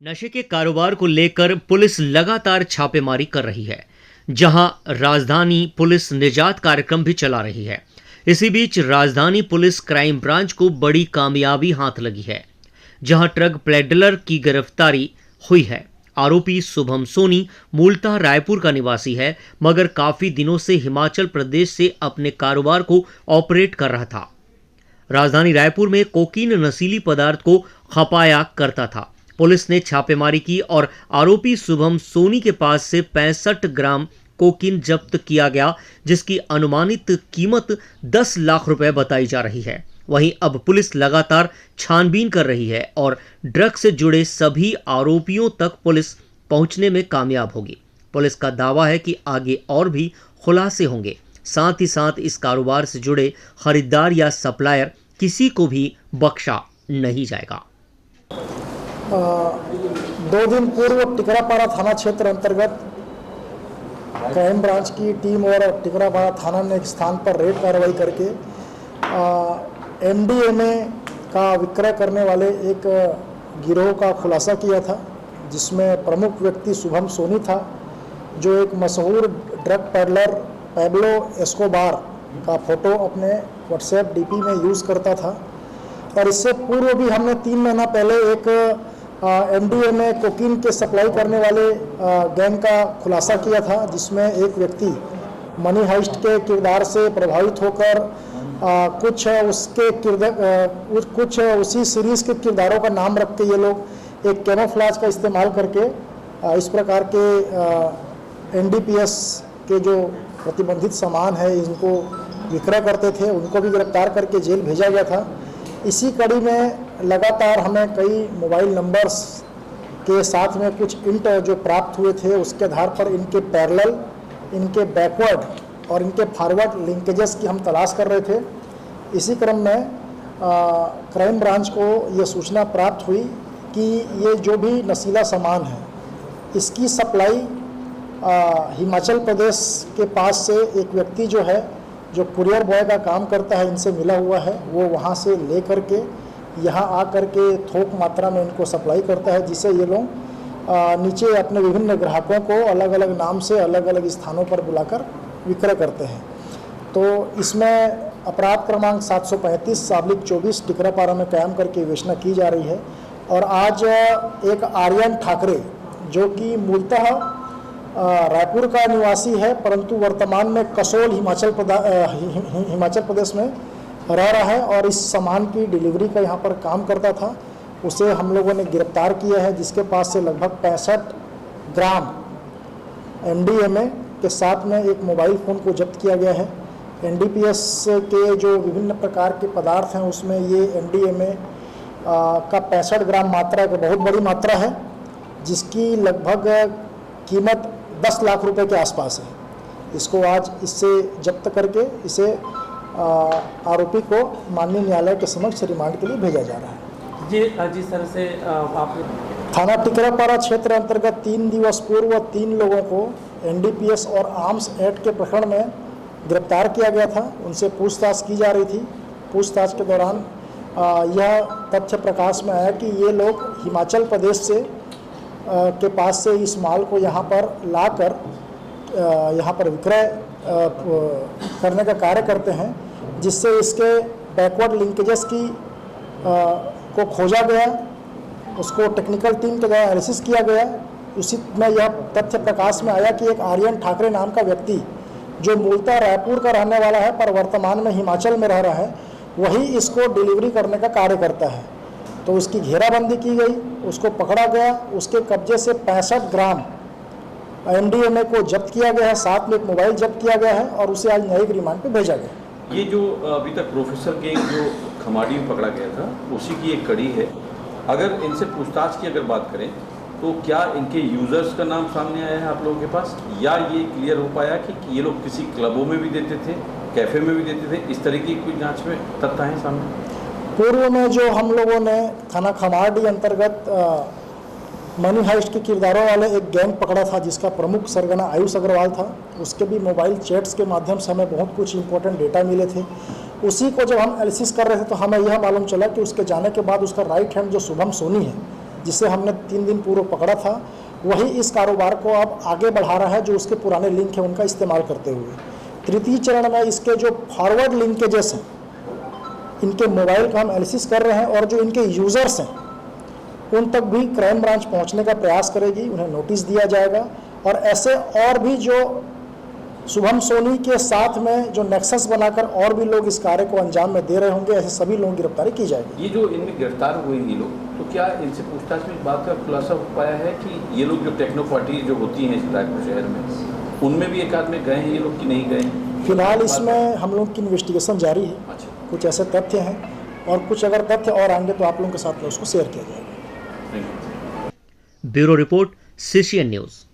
नशे के कारोबार को लेकर पुलिस लगातार छापेमारी कर रही है, जहां राजधानी पुलिस निजात कार्यक्रम भी चला रही है। इसी बीच राजधानी पुलिस क्राइम ब्रांच को बड़ी कामयाबी हाथ लगी है, जहां ट्रक पेडलर की गिरफ्तारी हुई है। आरोपी शुभम सोनी मूलतः रायपुर का निवासी है, मगर काफी दिनों से हिमाचल प्रदेश से अपने कारोबार को ऑपरेट कर रहा था। राजधानी रायपुर में कोकीन नशीली पदार्थ को खपाया करता था। पुलिस ने छापेमारी की और आरोपी शुभम सोनी के पास से 65 ग्राम कोकीन जब्त किया गया, जिसकी अनुमानित कीमत 10 लाख रुपए बताई जा रही है। वहीं अब पुलिस लगातार छानबीन कर रही है और ड्रग्स से जुड़े सभी आरोपियों तक पुलिस पहुंचने में कामयाब होगी। पुलिस का दावा है कि आगे और भी खुलासे होंगे। साथ ही साथ इस कारोबार से जुड़े खरीदार या सप्लायर किसी को भी बख्शा नहीं जाएगा। 2 दिन पूर्व टिकरापारा थाना क्षेत्र अंतर्गत क्राइम ब्रांच की टीम और टिकरापारा थाना ने एक स्थान पर रेड कार्रवाई करके MDMA का विक्रय करने वाले एक गिरोह का खुलासा किया था, जिसमें प्रमुख व्यक्ति शुभम सोनी था, जो एक मशहूर ड्रग पेडलर पैब्लो एस्कोबार का फोटो अपने व्हाट्सएप DP में यूज़ करता था। और इससे पूर्व भी हमने 3 महीना पहले एक MDMA कोकीन के सप्लाई करने वाले गैंग का खुलासा किया था, जिसमें एक व्यक्ति मनी हाइस्ट के किरदार से प्रभावित होकर कुछ उसी सीरीज़ के किरदारों का नाम रख के ये लोग एक कैमोफ्लेज का इस्तेमाल करके इस प्रकार के NDPS के जो प्रतिबंधित सामान है इनको विक्रय करते थे। उनको भी गिरफ्तार करके जेल भेजा गया था। इसी कड़ी में लगातार हमें कई मोबाइल नंबर्स के साथ में कुछ इंट जो प्राप्त हुए थे, उसके आधार पर इनके पैरेलल, इनके बैकवर्ड और इनके फॉरवर्ड लिंकेजेस की हम तलाश कर रहे थे। इसी क्रम में क्राइम ब्रांच को ये सूचना प्राप्त हुई कि ये जो भी नशीला सामान है इसकी सप्लाई हिमाचल प्रदेश के पास से एक व्यक्ति जो है, जो कुरियर बॉय का काम करता है, इनसे मिला हुआ है। वो वहाँ से ले करके यहाँ आ करके थोक मात्रा में इनको सप्लाई करता है, जिसे ये लोग नीचे अपने विभिन्न ग्राहकों को अलग अलग नाम से अलग अलग स्थानों पर बुलाकर विक्रय करते हैं। तो इसमें अपराध क्रमांक 735/24 टिकरापारा में कायम करके विवेचना की जा रही है। और आज एक आर्यन ठाकरे, जो कि मूलतः रायपुर का निवासी है, परंतु वर्तमान में कसोल हिमाचल प्रदेश में रह रहा है और इस सामान की डिलीवरी का यहाँ पर काम करता था, उसे हम लोगों ने गिरफ्तार किया है, जिसके पास से लगभग 65 ग्राम MDMA के साथ में एक मोबाइल फ़ोन को जब्त किया गया है। NDPS के जो विभिन्न प्रकार के पदार्थ हैं उसमें ये MDMA का 65 ग्राम मात्रा एक बहुत बड़ी मात्रा है, जिसकी लगभग कीमत 10 लाख रुपए के आसपास है। इसको आज इससे जब्त करके इसे आरोपी को माननीय न्यायालय के समक्ष रिमांड के लिए भेजा जा रहा है। जी, जिस तरह से आप थाना टिकरापारा क्षेत्र अंतर्गत 3 दिवस पूर्व 3 लोगों को NDPS और आर्म्स एक्ट के प्रकरण में गिरफ्तार किया गया था। उनसे पूछताछ की जा रही थी। पूछताछ के दौरान यह तथ्य प्रकाश में आया कि ये लोग हिमाचल प्रदेश से के पास से इस माल को यहाँ पर लाकर यहाँ पर विक्रय करने का कार्य करते हैं, जिससे इसके बैकवर्ड लिंकेजेस को खोजा गया, उसको टेक्निकल टीम के द्वारा एनालिसिस किया गया। उसी में यह तथ्य प्रकाश में आया कि एक आर्यन ठाकरे नाम का व्यक्ति, जो मूलतः रायपुर का रहने वाला है पर वर्तमान में हिमाचल में रह रहा है, वही इसको डिलीवरी करने का कार्य करता है। तो उसकी घेराबंदी की गई, उसको पकड़ा गया, उसके कब्जे से 65 ग्राम MDMA को जब्त किया गया है, साथ में एक मोबाइल जब्त किया गया है और उसे आज न्यायिक रिमांड पे भेजा गया। ये जो अभी तक प्रोफेसर गैंग जो खमाड़ी में पकड़ा गया था, उसी की एक कड़ी है। अगर इनसे पूछताछ की अगर बात करें तो क्या इनके यूज़र्स का नाम सामने आया है आप लोगों के पास, या ये क्लियर हो पाया कि ये लोग किसी क्लबों में भी देते थे, कैफ़े में भी देते थे? इस तरीके की कोई जांच में तथ्य हैं सामने? पूर्व में जो हम लोगों ने थाना खमाड़ी अंतर्गत मनी हाइस्ट के किरदारों वाले एक गैंग पकड़ा था, जिसका प्रमुख सरगना आयुष अग्रवाल था। उसके भी मोबाइल चैट्स के माध्यम से हमें बहुत कुछ इंपॉर्टेंट डेटा मिले थे। उसी को जब हम एनालिसिस कर रहे थे तो हमें यह मालूम चला कि उसके जाने के बाद उसका राइट हैंड जो शुभम सोनी है, जिसे हमने 3 दिन पूर्व पकड़ा था, वही इस कारोबार को अब आगे बढ़ा रहा है, जो उसके पुराने लिंक है उनका इस्तेमाल करते हुए। तृतीय चरण में इसके जो फॉरवर्ड लिंकेजेस हैं, इनके मोबाइल का हम एनालिसिस कर रहे हैं और जो इनके यूज़र्स हैं उन तक भी क्राइम ब्रांच पहुंचने का प्रयास करेगी, उन्हें नोटिस दिया जाएगा और ऐसे और भी जो शुभम सोनी के साथ में जो नेक्सस बनाकर और भी लोग इस कार्य को अंजाम में दे रहे होंगे, ऐसे सभी लोगों की गिरफ्तारी की जाएगी। ये जो इनमें गिरफ्तार हुए ये लोग, तो क्या इनसे पूछताछ में इस बात का खुलासा हो पाया है कि ये लोग जो टेक्नो पार्टी जो होती हैं रायपुर शहर में, उनमें भी एक आध में गए हैं ये लोग कि नहीं गए? फिलहाल इसमें हम लोग की इन्वेस्टिगेशन जारी है। अच्छा, कुछ ऐसे तथ्य हैं और कुछ अगर तथ्य और आएंगे तो आप लोगों के साथ में उसको शेयर किया जाएगा। Thank you. Bureau report, CCN news.